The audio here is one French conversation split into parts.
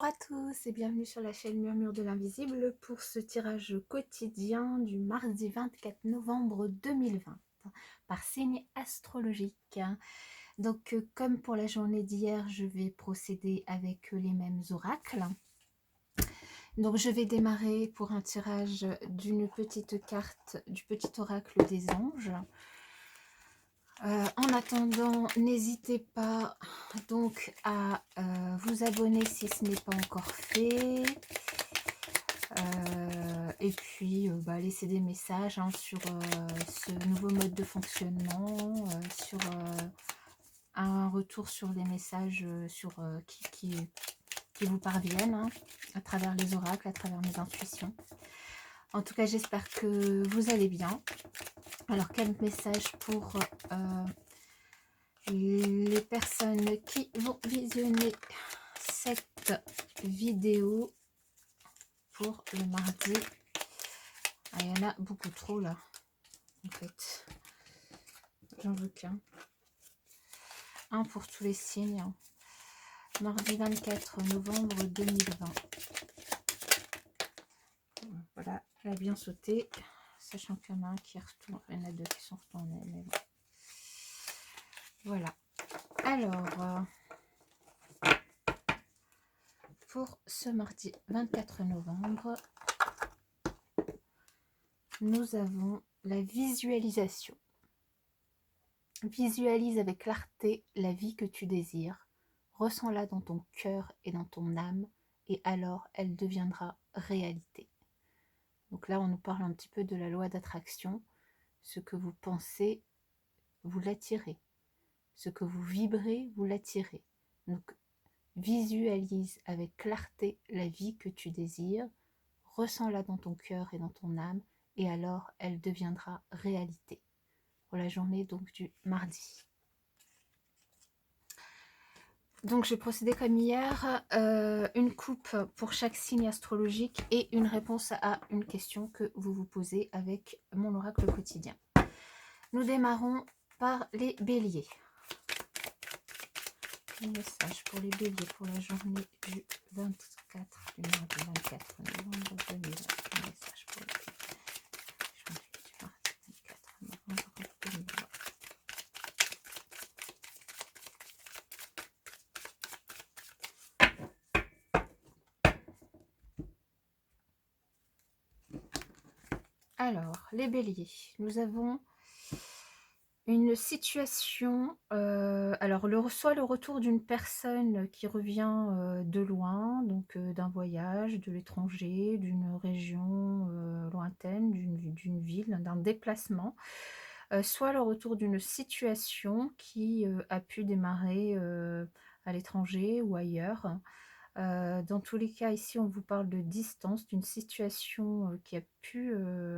Bonjour à tous et bienvenue sur la chaîne Murmure de l'Invisible pour ce tirage quotidien du mardi 24 novembre 2020 par signe astrologique. Donc comme pour la journée d'hier, je vais procéder avec les mêmes oracles. Donc je vais démarrer pour un tirage d'une petite carte du petit oracle des anges. En attendant, n'hésitez pas donc à vous abonner si ce n'est pas encore fait. Et puis laisser des messages sur ce nouveau mode de fonctionnement, sur un retour sur les messages qui vous parviennent à travers les oracles, à travers mes intuitions. En tout cas, j'espère que vous allez bien. Alors, quel message pour les personnes qui vont visionner cette vidéo pour le mardi? Il y en a beaucoup trop là, en fait. J'en veux qu'un. Un pour tous les signes. Mardi 24 novembre 2020. Voilà, elle a bien sauté. Sachant qu'il y en a un qui retourne. Il y en a deux qui sont retournés. Mais bon. Voilà. Alors, pour ce mardi 24 novembre, nous avons la visualisation. Visualise avec clarté la vie que tu désires. Ressens-la dans ton cœur et dans ton âme, et alors elle deviendra réalité. Donc là, on nous parle un petit peu de la loi d'attraction. Ce que vous pensez, vous l'attirez. Ce que vous vibrez, vous l'attirez. Donc, visualise avec clarté la vie que tu désires. Ressens-la dans ton cœur et dans ton âme, et alors elle deviendra réalité. Pour la journée donc du mardi. Donc je vais procéder comme hier, une coupe pour chaque signe astrologique et une réponse à une question que vous vous posez avec mon oracle quotidien. Nous démarrons par les béliers. Un message pour les béliers pour la journée du 24, du mardi 24 novembre 2020. Un message pour les béliers. Journée du mardi 24 novembre 2020. Alors, les béliers, nous avons une situation, soit le retour d'une personne qui revient de loin, donc d'un voyage, de l'étranger, d'une région lointaine, d'une ville, d'un déplacement, soit le retour d'une situation qui a pu démarrer à l'étranger ou ailleurs. Dans tous les cas, ici, on vous parle de distance, d'une situation qui a pu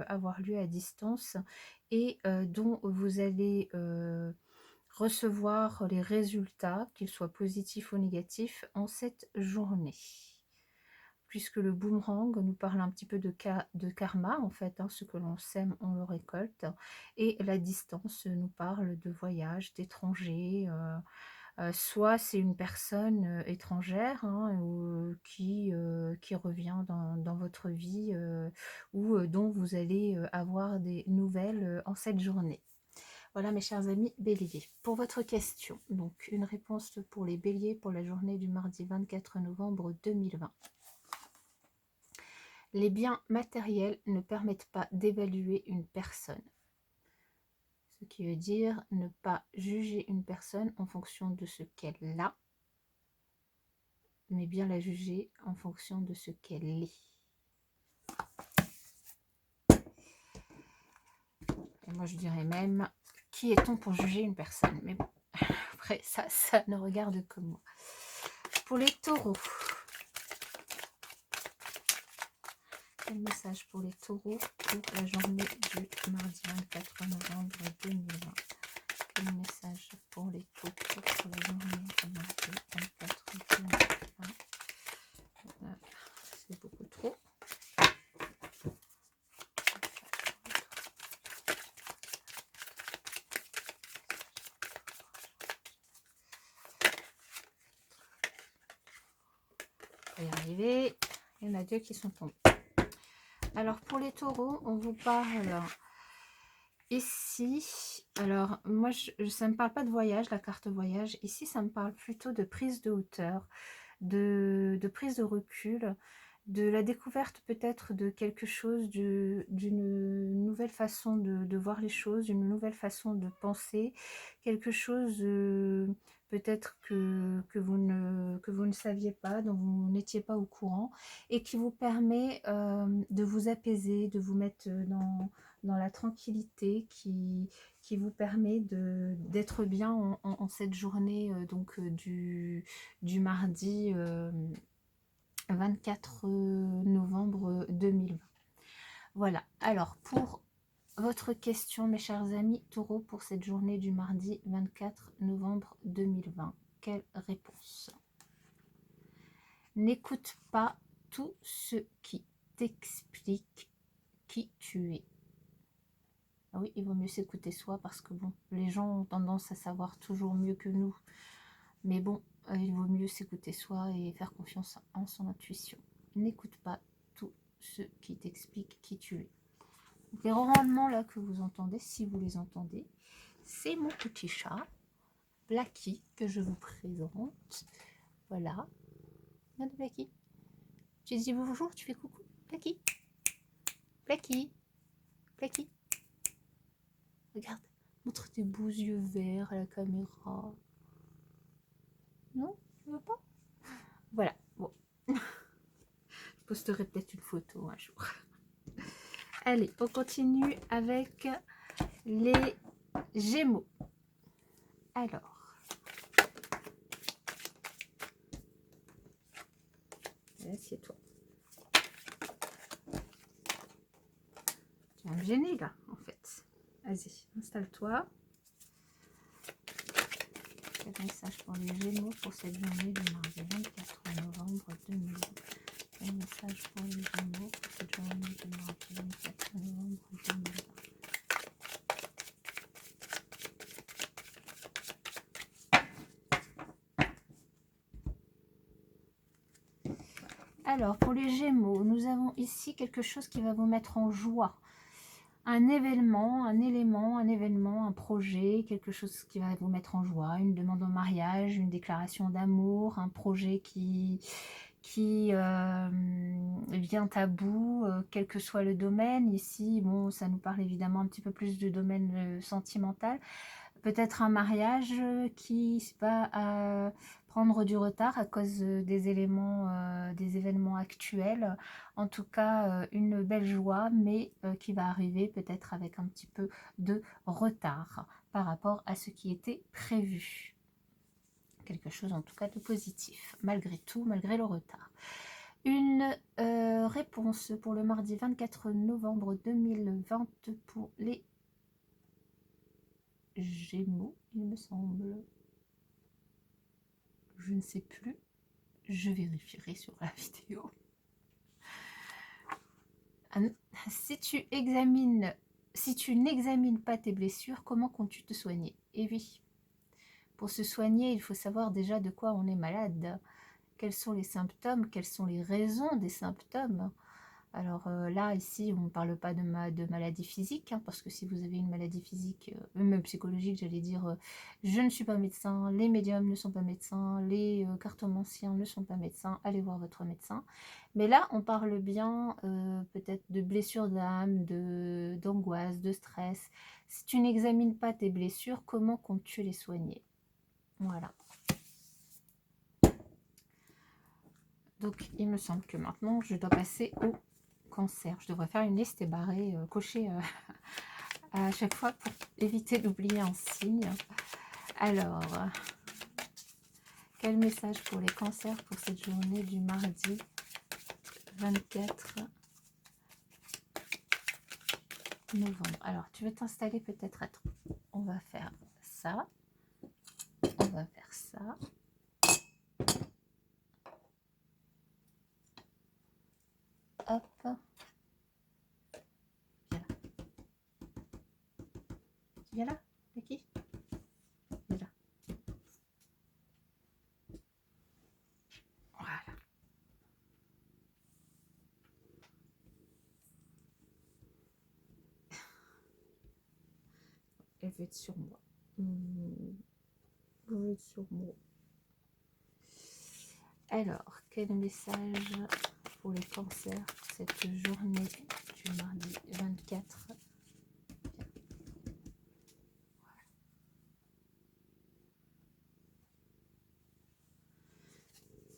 avoir lieu à distance et dont vous allez recevoir les résultats, qu'ils soient positifs ou négatifs, en cette journée. Puisque le boomerang nous parle un petit peu de karma, en fait, ce que l'on sème, on le récolte, et la distance nous parle de voyage, d'étranger, soit c'est une personne étrangère qui revient dans votre vie ou dont vous allez avoir des nouvelles en cette journée. Voilà mes chers amis béliers. Pour votre question, donc une réponse pour les béliers pour la journée du mardi 24 novembre 2020. Les biens matériels ne permettent pas d'évaluer une personne. Ce qui veut dire ne pas juger une personne en fonction de ce qu'elle a, mais bien la juger en fonction de ce qu'elle est. Et moi je dirais même, qui est-on pour juger une personne? Mais bon, après ça ne regarde que moi. Pour les taureaux, quel message pour les taureaux pour la journée du mardi 24 novembre 2020? Quel message pour les taureaux pour la journée du mardi 24 2020? C'est beaucoup trop. Il y a arriver. Il y en a 2 qui sont tombés. Alors, pour les taureaux, on vous parle ici. Alors, moi, ça ne me parle pas de voyage, la carte voyage. Ici, ça me parle plutôt de prise de hauteur, de prise de recul, de la découverte peut-être de quelque chose, d'une nouvelle façon de voir les choses, une nouvelle façon de penser, quelque chose peut-être que vous ne saviez pas, dont vous n'étiez pas au courant, et qui vous permet de vous apaiser, de vous mettre dans la tranquillité, qui vous permet d'être bien en cette journée du mardi 24 novembre 2020. Voilà, alors pour votre question, mes chers amis taureaux, pour cette journée du mardi 24 novembre 2020, quelle réponse? N'écoute pas tout ce qui t'explique qui tu es. Ah oui, il vaut mieux s'écouter soi parce que bon, les gens ont tendance à savoir toujours mieux que nous. Mais bon, il vaut mieux s'écouter soi et faire confiance en son intuition. N'écoute pas tout ce qui t'explique qui tu es. Les ronronnements là que vous entendez, si vous les entendez, c'est mon petit chat, Blacky, que je vous présente. Voilà. Regarde Blacky. Tu dis bonjour, tu fais coucou. Blacky. Blacky. Blacky. Regarde, montre tes beaux yeux verts à la caméra. Non, tu veux pas? Voilà, bon. Je posterai peut-être une photo un jour. Allez, on continue avec les Gémeaux. Alors, assieds-toi. Tu vas me gêner là, en fait. Vas-y, installe-toi. Quel message pour les Gémeaux pour cette journée du mardi 24 novembre 2020? Quel message pour les Gémeaux pour cette journée du mardi 24 novembre 2020? Alors, pour les Gémeaux, nous avons ici quelque chose qui va vous mettre en joie. Un événement, un élément, un événement, un projet, quelque chose qui va vous mettre en joie, une demande en mariage, une déclaration d'amour, un projet qui vient à bout, quel que soit le domaine. Ici, bon, ça nous parle évidemment un petit peu plus du domaine sentimental. Peut-être un mariage qui va prendre du retard à cause des événements actuels. En tout cas, une belle joie, mais qui va arriver peut-être avec un petit peu de retard par rapport à ce qui était prévu. Quelque chose en tout cas de positif, malgré tout, malgré le retard. Une réponse pour le mardi 24 novembre 2020 pour les Gémeaux, il me semble. Je ne sais plus. Je vérifierai sur la vidéo. Si tu n'examines pas tes blessures, comment comptes-tu te soigner? Eh oui, pour se soigner, il faut savoir déjà de quoi on est malade. Quels sont les symptômes? Quelles sont les raisons des symptômes? Alors là, ici, on ne parle pas de maladie physique, hein, parce que si vous avez une maladie physique, même psychologique, j'allais dire, je ne suis pas médecin, les médiums ne sont pas médecins, les cartomanciens ne sont pas médecins, allez voir votre médecin. Mais là, on parle bien peut-être de blessures d'âme, d'angoisse, de stress. Si tu n'examines pas tes blessures, comment comptes-tu les soigner? Voilà. Donc, il me semble que maintenant, je dois passer au Cancer. Je devrais faire une liste et barrer, cocher à chaque fois pour éviter d'oublier un signe. Alors, quel message pour les cancers pour cette journée du mardi 24 novembre? Alors, tu veux t'installer peut-être? Attends, on va faire ça. On va faire ça. Hop. Viens là, Becky. Viens là. Voilà. pouvez être sur moi. Vous pouvez être sur moi. Alors, quel message pour les cancers cette journée du mardi 24 ?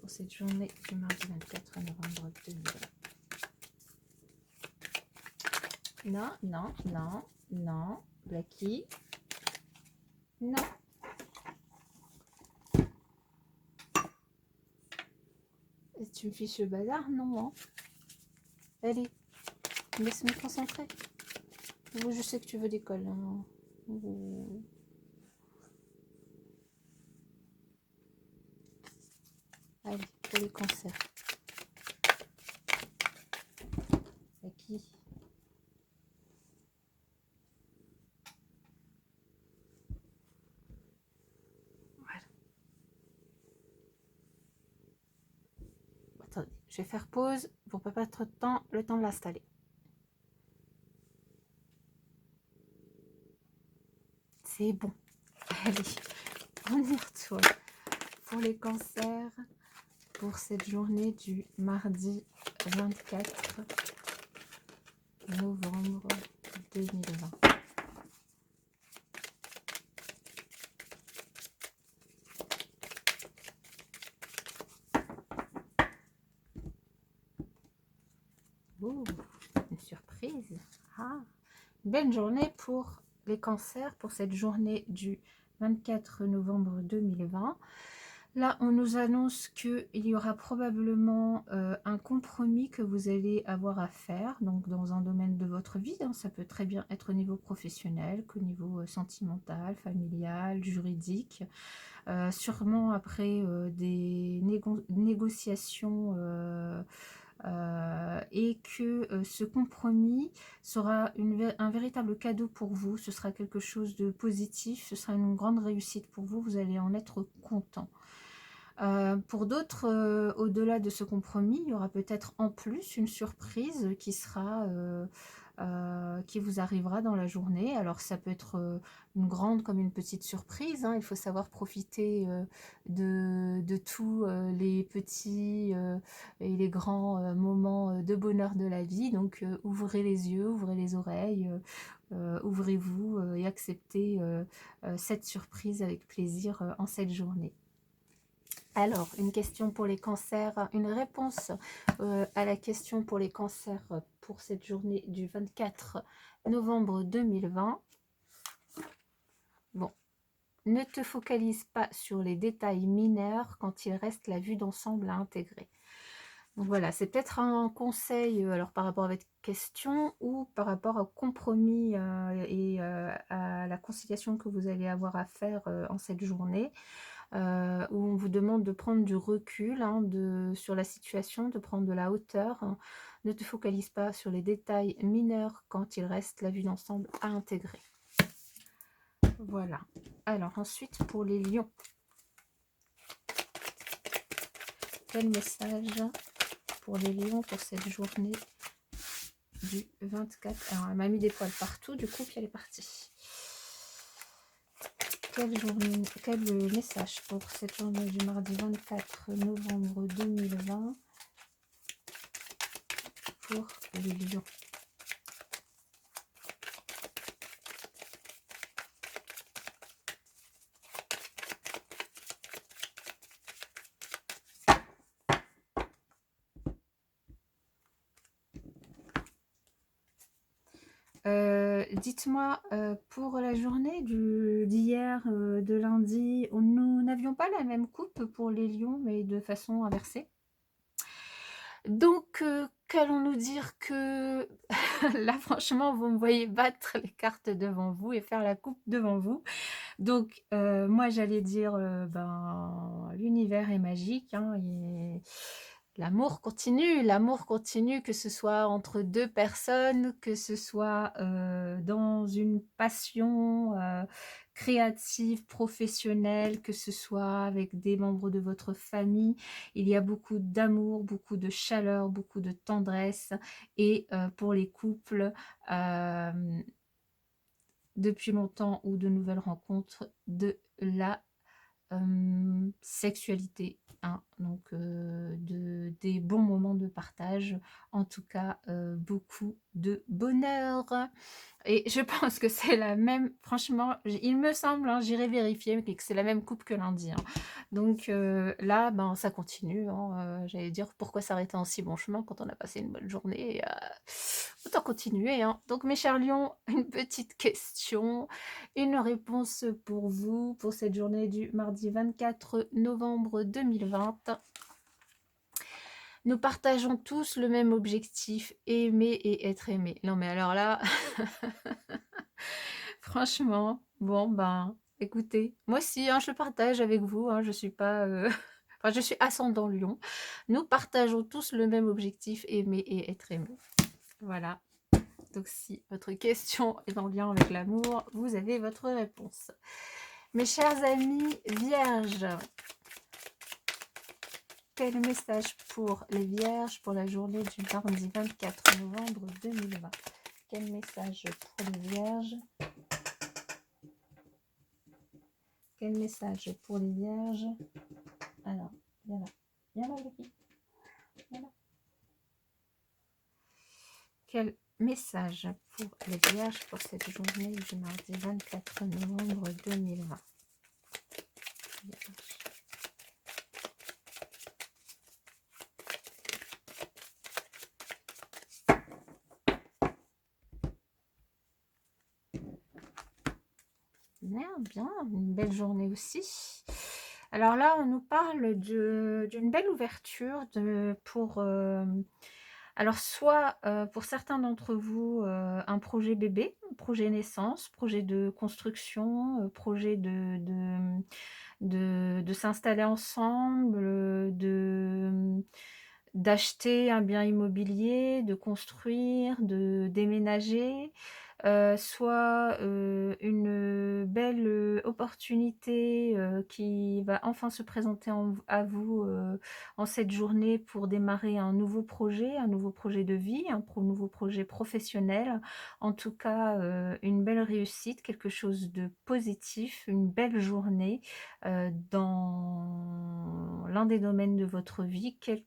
Pour cette journée du mardi 24 novembre 2020. Non, non, non, non. Blacky. Non. Tu me fiches le bazar? Non, hein. Allez, laisse-moi concentrer. Je sais que tu veux d'école. Hein. Allez, pour les cancers. À qui? Voilà. Attendez, je vais faire pause pour pas perdre trop de temps, le temps de l'installer. C'est bon. Allez, on y retourne. Pour les cancers, pour cette journée du mardi 24 novembre 2020. Oh, une surprise. Ah, belle journée pour les cancers, pour cette journée du 24 novembre 2020. Là, on nous annonce qu'il y aura probablement un compromis que vous allez avoir à faire, donc dans un domaine de votre vie. Hein, ça peut très bien être au niveau professionnel, qu'au niveau sentimental, familial, juridique. Sûrement après des négociations et que ce compromis sera un véritable cadeau pour vous. Ce sera quelque chose de positif, ce sera une grande réussite pour vous, vous allez en être content. Pour d'autres, au-delà de ce compromis, il y aura peut-être en plus une surprise qui sera, qui vous arrivera dans la journée. Alors ça peut être une grande comme une petite surprise, hein. Il faut savoir profiter de tous les petits et les grands moments de bonheur de la vie. Donc ouvrez les yeux, ouvrez les oreilles, ouvrez-vous et acceptez cette surprise avec plaisir en cette journée. Alors, une question pour les cancers, une réponse à la question pour les cancers pour cette journée du 24 novembre 2020. Bon, ne te focalise pas sur les détails mineurs quand il reste la vue d'ensemble à intégrer. Donc voilà, c'est peut-être un conseil alors par rapport à votre question ou par rapport au compromis et à la conciliation que vous allez avoir à faire en cette journée. Où on vous demande de prendre du recul hein, sur la situation, de prendre de la hauteur. Hein. Ne te focalise pas sur les détails mineurs quand il reste la vue d'ensemble à intégrer. Voilà. Alors ensuite, pour les lions. Quel message pour les lions pour cette journée du 24 ? Alors, elle m'a mis des poils partout, du coup, puis elle est partie. Quel message pour cette journée du mardi 24 novembre 2020 pour les lions? Dites-moi, pour la journée d'hier, de lundi, nous n'avions pas la même coupe pour les lions, mais de façon inversée. Donc, qu'allons-nous dire que là, franchement, vous me voyez battre les cartes devant vous et faire la coupe devant vous. Donc, moi, j'allais dire, l'univers est magique, hein, et l'amour continue, que ce soit entre deux personnes, que ce soit dans une passion créative, professionnelle, que ce soit avec des membres de votre famille. Il y a beaucoup d'amour, beaucoup de chaleur, beaucoup de tendresse. Et pour les couples, depuis longtemps ou de nouvelles rencontres, de la sexualité, hein, donc des bons moments de partage, en tout cas beaucoup de bonheur. Et je pense que c'est la même, franchement, il me semble, hein, j'irai vérifier, mais que c'est la même coupe que lundi, hein. Donc là, ben, ça continue, hein, j'allais dire, pourquoi s'arrêter en si bon chemin quand on a passé une bonne journée, autant continuer, hein. Donc mes chers lions, une petite question, une réponse pour vous, pour cette journée du mardi 24 novembre 2020. Nous partageons tous le même objectif, aimer et être aimé. Non mais alors là, franchement, bon ben, écoutez, moi aussi, hein, je partage avec vous, hein, je suis pas... Enfin, je suis ascendant lion. Nous partageons tous le même objectif, aimer et être aimé. Voilà. Donc si votre question est en lien avec l'amour, vous avez votre réponse. Mes chers amis vierges, quel message pour les vierges pour la journée du mardi 24 novembre 2020? Quel message pour les vierges? Quel message pour les vierges? Alors, viens là. Viens là, Lucky. Viens là. Quel message pour les vierges pour cette journée du mardi 24 novembre 2020? Vierge. Bien, une belle journée aussi. Alors là, on nous parle d'une belle ouverture pour... alors soit pour certains d'entre vous, un projet bébé, projet naissance, projet de construction, projet de s'installer ensemble, d'acheter un bien immobilier, de construire, de déménager, soit une belle opportunité qui va enfin se présenter à vous en cette journée pour démarrer un nouveau projet de vie, nouveau projet professionnel. En tout cas, une belle réussite, quelque chose de positif, une belle journée dans l'un des domaines de votre vie, quel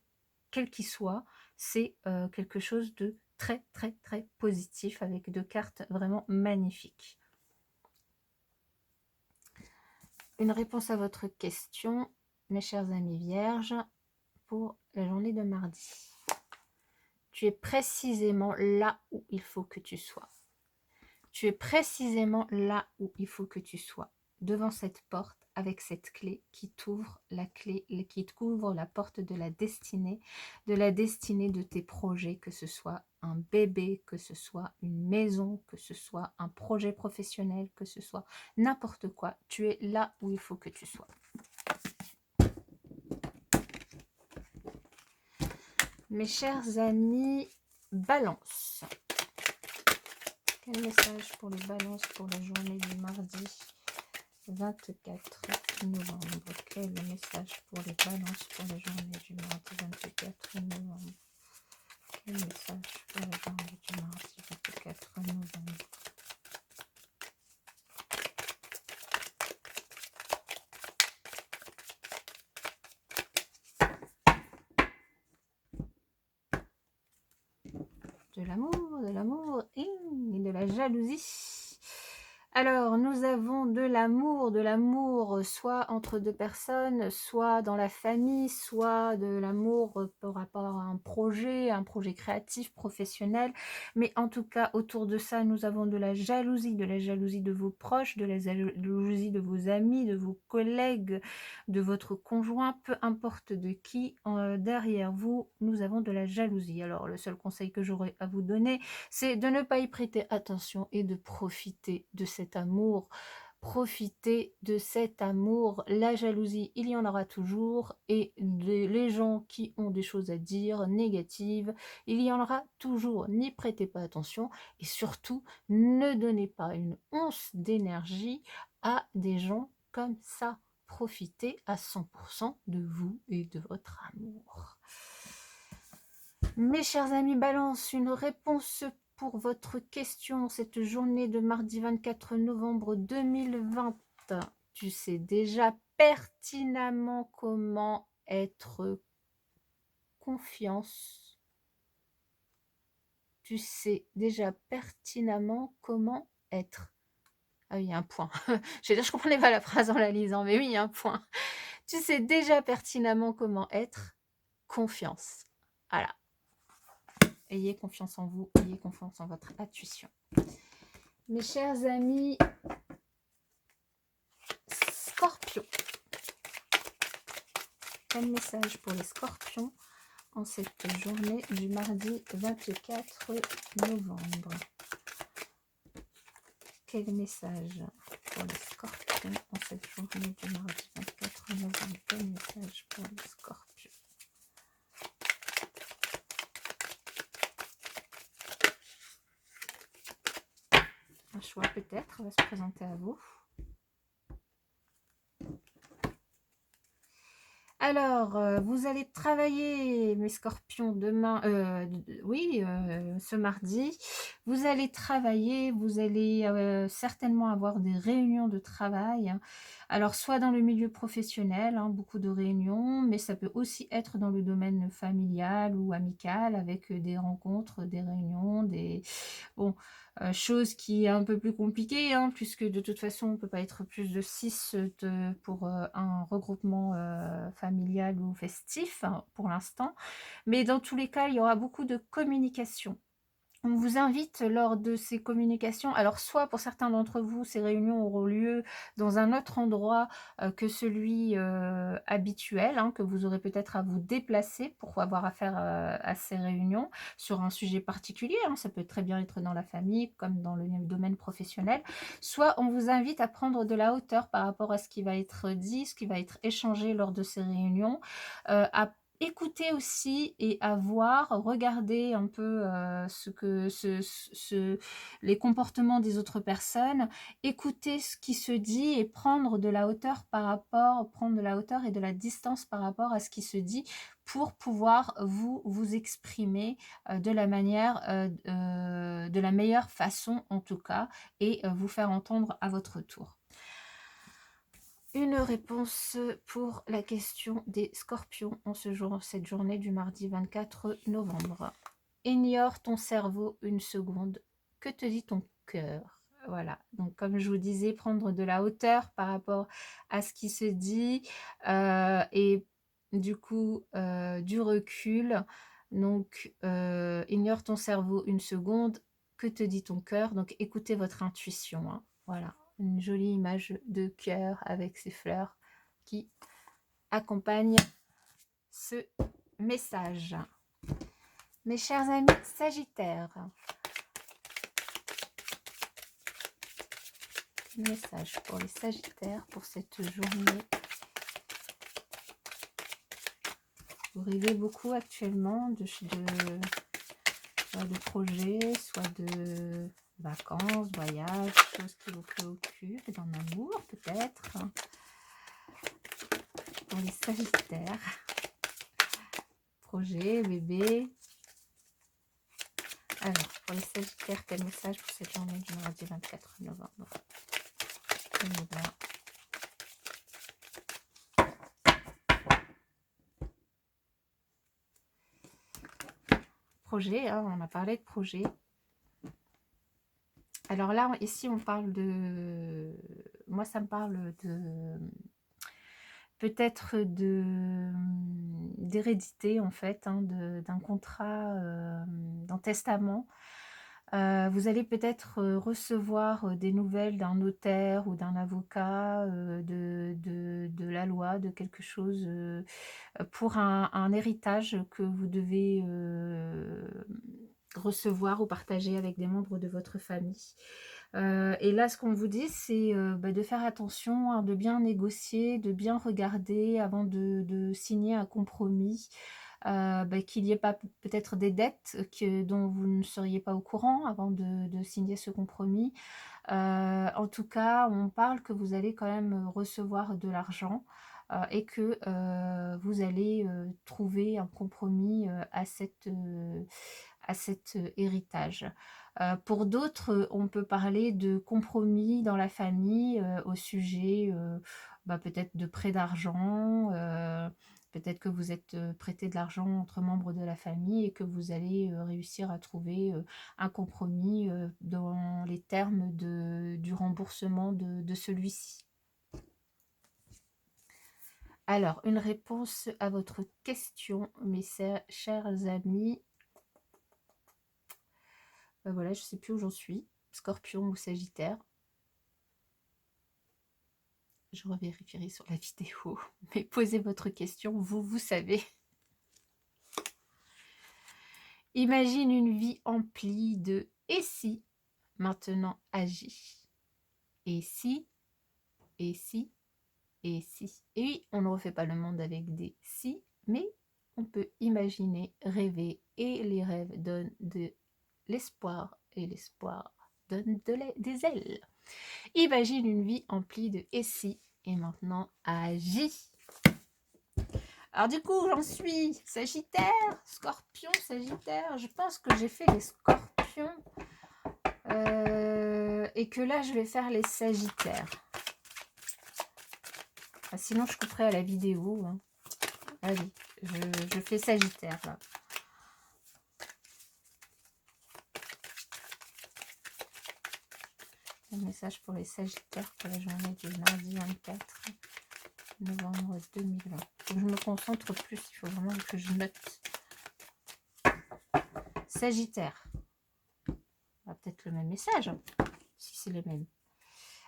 qu'il soit. C'est quelque chose de très très très positif avec deux cartes vraiment magnifiques. Une réponse à votre question, mes chers amis vierges, pour la journée de mardi. Tu es précisément là où il faut que tu sois. Tu es précisément là où il faut que tu sois, devant cette porte avec cette clé qui t'ouvre qui t'ouvre la porte de la destinée de tes projets, que ce soit un bébé, que ce soit une maison, que ce soit un projet professionnel, que ce soit n'importe quoi. Tu es là où il faut que tu sois. Mes chers amis, Balance. Quel message pour les balances pour la journée du mardi 24 novembre? Quel message pour les balances pour la journée du mardi 24 novembre? Quel message pour la journée du mardi 24 novembre? De l'amour et de la jalousie. Alors, nous avons de l'amour soit entre deux personnes, soit dans la famille, soit de l'amour par rapport à un projet créatif, professionnel. Mais en tout cas, autour de ça, nous avons de la jalousie de vos proches, de la jalousie de vos amis, de vos collègues, de votre conjoint, peu importe de qui. Derrière vous, nous avons de la jalousie. Alors, le seul conseil que j'aurais à vous donner, c'est de ne pas y prêter attention et de profiter de cet amour. Profitez de cet amour. La jalousie, il y en aura toujours, et les gens qui ont des choses à dire négatives, il y en aura toujours. N'y prêtez pas attention et surtout, ne donnez pas une once d'énergie à des gens comme ça. Profitez à 100% de vous et de votre amour. Mes chers amis Balance, une réponse pour votre question, cette journée de mardi 24 novembre 2020, tu sais déjà pertinemment comment être confiance. Tu sais déjà pertinemment comment être. Ah oui, il y a un point. Je comprenais pas la phrase en la lisant, mais oui, il y a un point. Tu sais déjà pertinemment comment être confiance. Voilà. Ayez confiance en vous, ayez confiance en votre intuition. Mes chers amis Scorpions, quel message pour les Scorpions en cette journée du mardi 24 novembre? Quel message pour les Scorpions en cette journée du mardi 24 novembre? Quel message pour les Scorpions? Un choix peut-être va se présenter à vous. Alors, vous allez travailler, mes scorpions, demain, ce mardi. Vous allez travailler, vous allez certainement avoir des réunions de travail. Hein. Alors, soit dans le milieu professionnel, hein, beaucoup de réunions, mais ça peut aussi être dans le domaine familial ou amical, avec des rencontres, des réunions, des... Bon, chose qui est un peu plus compliquée, hein, puisque de toute façon, on ne peut pas être plus de 6 pour un regroupement familial ou festif, hein, pour l'instant. Mais dans tous les cas, il y aura beaucoup de communication. On vous invite lors de ces communications, alors soit pour certains d'entre vous, ces réunions auront lieu dans un autre endroit que celui habituel, hein, que vous aurez peut-être à vous déplacer pour avoir affaire à ces réunions sur un sujet particulier, hein, ça peut très bien être dans la famille comme dans le domaine professionnel, soit on vous invite à prendre de la hauteur par rapport à ce qui va être dit, ce qui va être échangé lors de ces réunions, à écouter aussi et à voir, regarder un peu les comportements des autres personnes, écouter ce qui se dit et prendre de la hauteur prendre de la hauteur et de la distance par rapport à ce qui se dit pour pouvoir vous exprimer de la meilleure façon en tout cas et vous faire entendre à votre tour. Une réponse pour la question des scorpions en cette journée du mardi 24 novembre. Ignore ton cerveau une seconde. Que te dit ton cœur? Voilà, donc comme je vous disais, prendre de la hauteur par rapport à ce qui se dit et du coup du recul. Donc, ignore ton cerveau une seconde. Que te dit ton cœur? Donc, écoutez votre intuition. Hein. Voilà. Une jolie image de cœur avec ces fleurs qui accompagnent ce message. Mes chers amis Sagittaires, message pour les Sagittaires pour cette journée. Vous rêvez beaucoup actuellement de projets, soit de vacances, voyages, choses qui vous préoccupent, dans l'amour peut-être. Pour les Sagittaires, projet, bébé. Alors, pour les Sagittaires, quel message pour cette journée du mardi 24 novembre? Projet, hein, on a parlé de projet. Alors là, ici, on parle de... Moi, ça me parle de... Peut-être d'hérédité, en fait, hein, d'un contrat, d'un testament. Vous allez peut-être recevoir des nouvelles d'un notaire ou d'un avocat, de la loi, de quelque chose pour un héritage que vous devez recevoir ou partager avec des membres de votre famille. Et là, ce qu'on vous dit, c'est de faire attention, hein, de bien négocier, de bien regarder avant de signer un compromis. Qu'il n'y ait pas peut-être des dettes dont vous ne seriez pas au courant avant de signer ce compromis. En tout cas, on parle que vous allez quand même recevoir de l'argent et que vous allez trouver un compromis à cet héritage. Pour d'autres, on peut parler de compromis dans la famille au sujet peut-être de prêt d'argent, peut-être que vous êtes prêté de l'argent entre membres de la famille et que vous allez réussir à trouver un compromis dans les termes du remboursement de celui-ci. Alors, une réponse à votre question, mes chers amis. Voilà, je ne sais plus où j'en suis. Scorpion ou Sagittaire. Je revérifierai sur la vidéo. Mais posez votre question, vous savez. Imagine une vie emplie de « et si » maintenant agis. Et si, et si, et si. Et oui, on ne refait pas le monde avec des « si », mais on peut imaginer, rêver, et les rêves donnent de l'espoir, et l'espoir donne des ailes. Imagine une vie emplie de « et si » et maintenant agis. Alors du coup, j'en suis Sagittaire, Scorpion, Sagittaire. Je pense que j'ai fait les Scorpions et que là, je vais faire les Sagittaires. Ah, sinon, je couperai à la vidéo. Hein. Allez, je fais Sagittaire là. Un message pour les Sagittaires pour la journée du mardi 24 novembre 2020. Faut que je me concentre plus, il faut vraiment que je note. Sagittaire. Peut-être le même message, si c'est le même.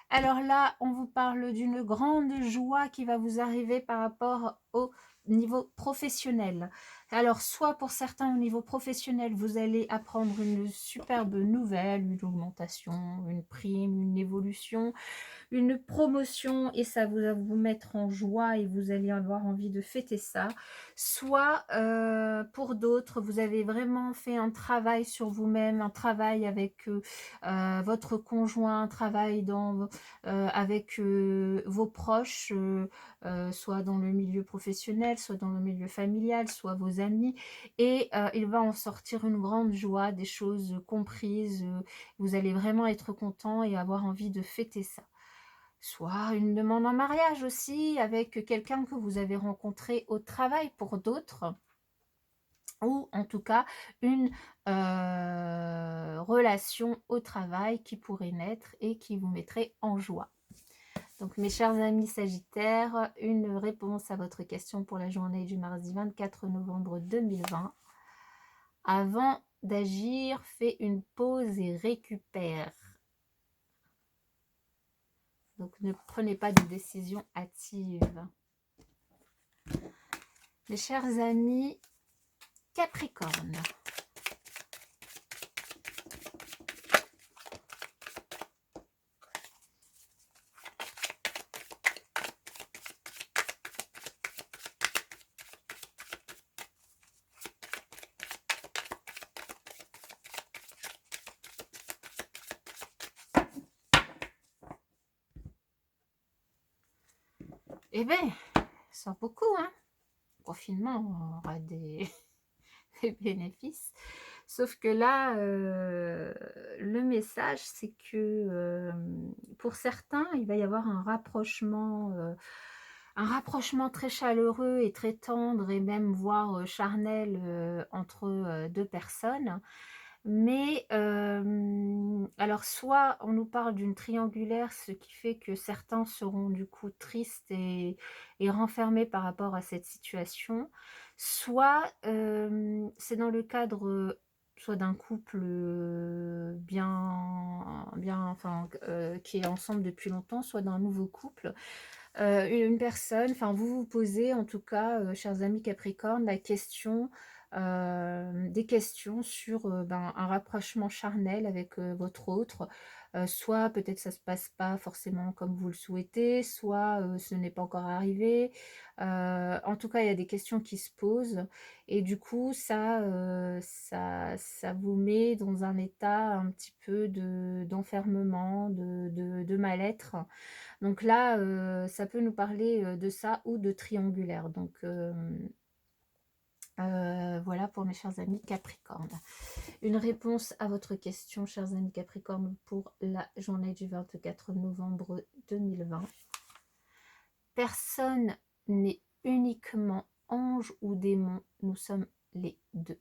Alors là, on vous parle d'une grande joie qui va vous arriver par rapport au niveau professionnel. Alors, soit pour certains au niveau professionnel, vous allez apprendre une superbe nouvelle, une augmentation, une prime, une évolution, une promotion, et ça va vous mettre en joie et vous allez avoir envie de fêter ça. Soit pour d'autres, vous avez vraiment fait un travail sur vous-même, un travail avec votre conjoint, un travail avec vos proches, soit dans le milieu professionnel, soit dans le milieu familial, soit vos amis, et il va en sortir une grande joie, des choses comprises, vous allez vraiment être content et avoir envie de fêter ça. Soit une demande en mariage aussi avec quelqu'un que vous avez rencontré au travail pour d'autres, ou en tout cas une relation au travail qui pourrait naître et qui vous mettrait en joie. Donc mes chers amis Sagittaires, une réponse à votre question pour la journée du mardi 24 novembre 2020. Avant d'agir, fais une pause et récupère. Donc, ne prenez pas de décision hâtive. Mes chers amis Capricorne. Eh bien, ça beaucoup, hein. Confinement, on aura des bénéfices. Sauf que là, le message, c'est que pour certains, il va y avoir un rapprochement très chaleureux et très tendre et même voire charnel entre deux personnes. Mais alors soit on nous parle d'une triangulaire, ce qui fait que certains seront du coup tristes et renfermés par rapport à cette situation, soit c'est dans le cadre soit d'un couple enfin qui est ensemble depuis longtemps, soit d'un nouveau couple. Une personne, enfin vous vous posez en tout cas, chers amis Capricorne, la question, des questions sur un rapprochement charnel avec votre autre. Soit peut-être ça se passe pas forcément comme vous le souhaitez, soit ce n'est pas encore arrivé. En tout cas, il y a des questions qui se posent et du coup, ça vous met dans un état un petit peu d'enfermement, de mal-être. Donc là, ça peut nous parler de ça ou de triangulaire. Donc, Voilà pour mes chers amis Capricorne. Une réponse à votre question, chers amis Capricorne, pour la journée du 24 novembre 2020. Personne n'est uniquement ange ou démon, nous sommes les deux.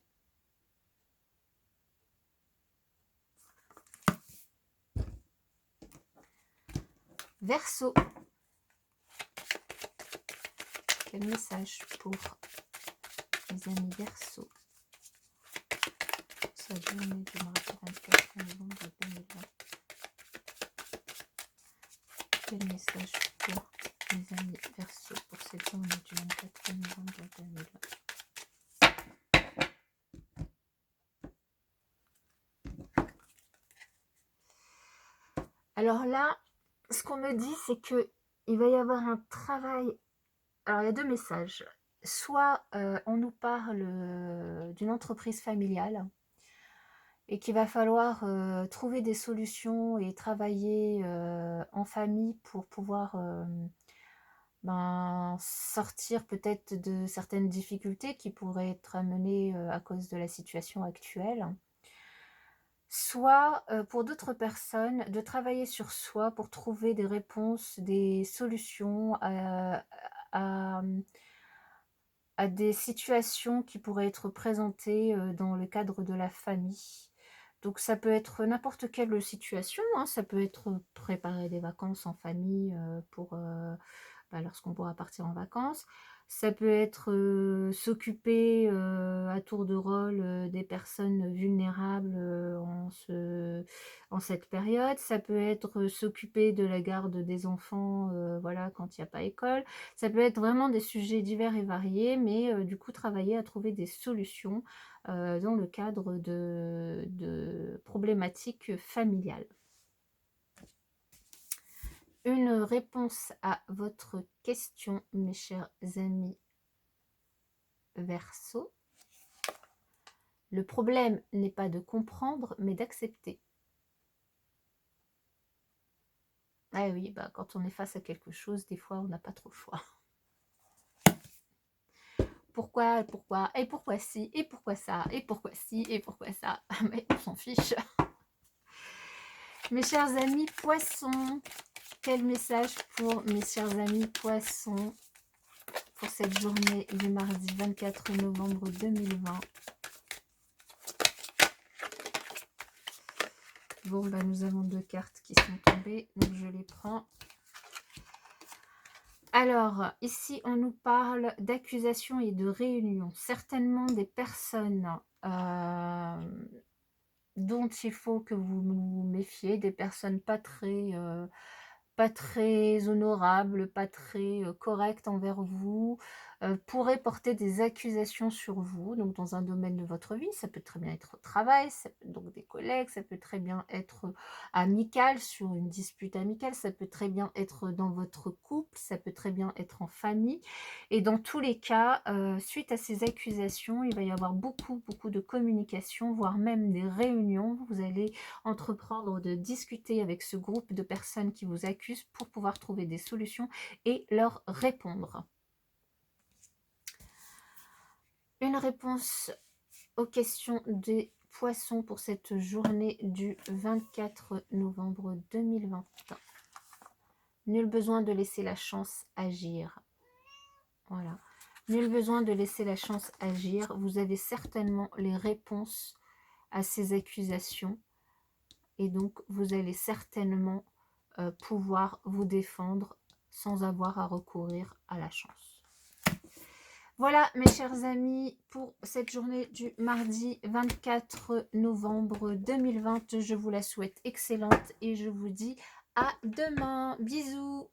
Verseau. Quel message pour les amis Verseau? Cette journée du mardi 24 novembre 2020. Quel message pour les amis Verseau pour cette journée du 24 novembre 2020? Alors là, ce qu'on me dit, c'est que il va y avoir un travail. Alors, il y a deux messages. Soit on nous parle d'une entreprise familiale et qu'il va falloir trouver des solutions et travailler en famille pour pouvoir sortir peut-être de certaines difficultés qui pourraient être amenées à cause de la situation actuelle. Soit pour d'autres personnes, de travailler sur soi pour trouver des réponses, des solutions à des situations qui pourraient être présentées dans le cadre de la famille. Donc ça peut être n'importe quelle situation, hein. Ça peut être préparer des vacances en famille pour lorsqu'on pourra partir en vacances. Ça peut être s'occuper à tour de rôle des personnes vulnérables en cette période. Ça peut être s'occuper de la garde des enfants voilà, quand il n'y a pas école. Ça peut être vraiment des sujets divers et variés, mais du coup travailler à trouver des solutions dans le cadre de problématiques familiales. Une réponse à votre question, mes chers amis Verseau. Le problème n'est pas de comprendre, mais d'accepter. Ah oui, quand on est face à quelque chose, des fois, on n'a pas trop le choix. Pourquoi, et pourquoi si, et pourquoi ça, et pourquoi si, et pourquoi ça. Mais on s'en fiche. Mes chers amis Poissons, quel message pour mes chers amis Poissons pour cette journée du mardi 24 novembre 2020? Bon, nous avons deux cartes qui sont tombées, donc je les prends. Alors, ici, on nous parle d'accusations et de réunions. Certainement des personnes dont il faut que vous vous méfiez, des personnes pas très honorables, pas très correctes envers vous, pourraient porter des accusations sur vous, donc dans un domaine de votre vie. Ça peut très bien être au travail, ça peut, donc des collègues, ça peut très bien être amical, sur une dispute amicale, ça peut très bien être dans votre couple, ça peut très bien être en famille. Et dans tous les cas, suite à ces accusations, il va y avoir beaucoup de communication, voire même des réunions. Vous allez entreprendre de discuter avec ce groupe de personnes qui vous accusent pour pouvoir trouver des solutions et leur répondre. Une réponse aux questions des Poissons pour cette journée du 24 novembre 2020. Nul besoin de laisser la chance agir. Voilà. Nul besoin de laisser la chance agir. Vous avez certainement les réponses à ces accusations. Et donc, vous allez certainement pouvoir vous défendre sans avoir à recourir à la chance. Voilà, mes chers amis, pour cette journée du mardi 24 novembre 2020. Je vous la souhaite excellente et je vous dis à demain. Bisous!